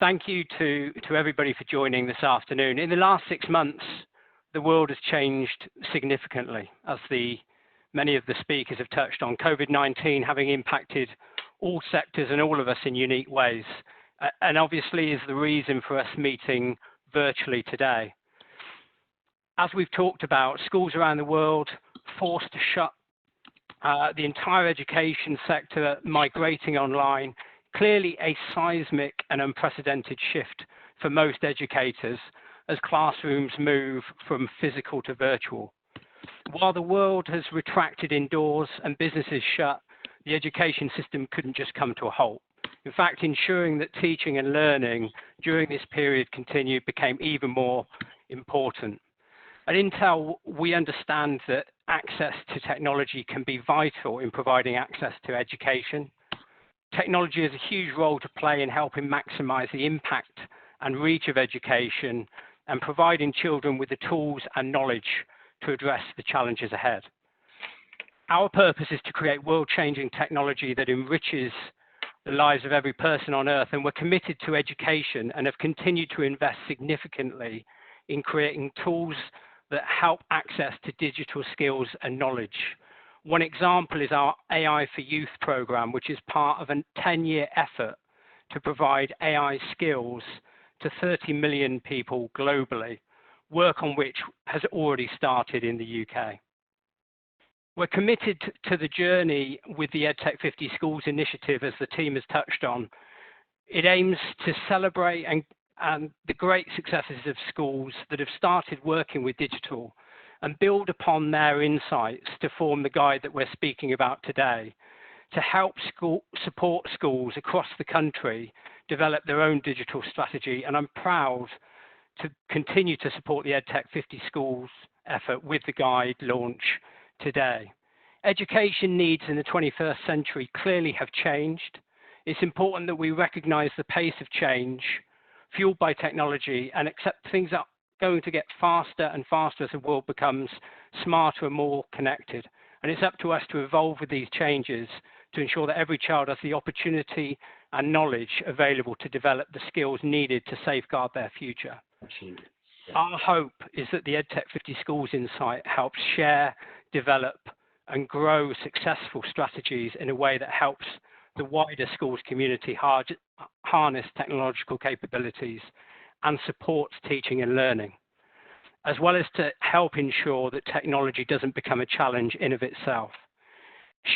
Thank you to everybody for joining this afternoon. In the last 6 months, the world has changed significantly, as many of the speakers have touched on, COVID-19 having impacted all sectors and all of us in unique ways, and obviously is the reason for us meeting virtually today. As we've talked about, schools around the world forced to shut, the entire education sector migrating online, clearly a seismic and unprecedented shift for most educators as classrooms move from physical to virtual. While the world has retracted indoors and businesses shut, the education system couldn't just come to a halt. In fact, ensuring that teaching and learning during this period continued became even more important. At Intel, we understand that access to technology can be vital in providing access to education. Technology has a huge role to play in helping maximize the impact and reach of education and providing children with the tools and knowledge to address the challenges ahead. Our purpose is to create world-changing technology that enriches the lives of every person on Earth, and we're committed to education and have continued to invest significantly in creating tools that help access to digital skills and knowledge. One example is our AI for Youth program, which is part of a 10-year effort to provide AI skills to 30 million people globally, work on which has already started in the UK. We're committed to the journey with the EdTech 50 Schools initiative, as the team has touched on. It aims to celebrate and the great successes of schools that have started working with digital and build upon their insights to form the guide that we're speaking about today, to help support schools across the country develop their own digital strategy. And I'm proud to continue to support the EdTech 50 Schools effort with the guide launch today. Education needs in the 21st century clearly have changed. It's important that we recognize the pace of change fueled by technology and accept things are going to get faster and faster as the world becomes smarter and more connected. And it's up to us to evolve with these changes to ensure that every child has the opportunity and knowledge available to develop the skills needed to safeguard their future. Absolutely. Yeah. Our hope is that the EdTech 50 Schools Insight helps share, develop, and grow successful strategies in a way that helps the wider schools community harness technological capabilities and supports teaching and learning, as well as to help ensure that technology doesn't become a challenge in of itself.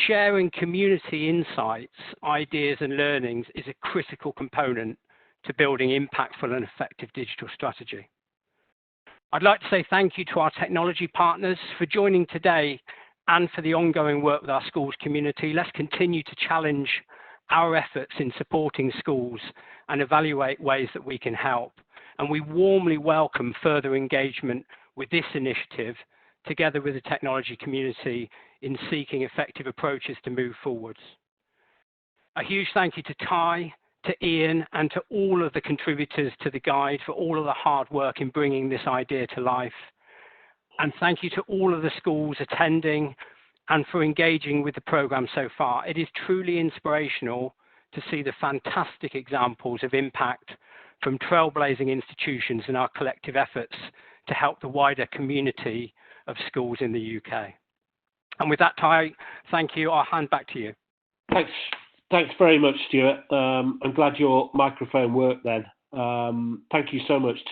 Sharing community insights, ideas, and learnings is a critical component to building impactful and effective digital strategy. I'd like to say thank you to our technology partners for joining today and for the ongoing work with our schools community. Let's continue to challenge our efforts in supporting schools and evaluate ways that we can help. And we warmly welcome further engagement with this initiative, together with the technology community, in seeking effective approaches to move forwards. A huge thank you to Ty, to Ian, and to all of the contributors to the guide for all of the hard work in bringing this idea to life. And thank you to all of the schools attending and for engaging with the program so far. It is truly inspirational to see the fantastic examples of impact from trailblazing institutions and our collective efforts to help the wider community of schools in the UK. And with that, Ty, thank you. I'll hand back to you. Thanks very much, Stuart. I'm glad your microphone worked then. Thank you so much too.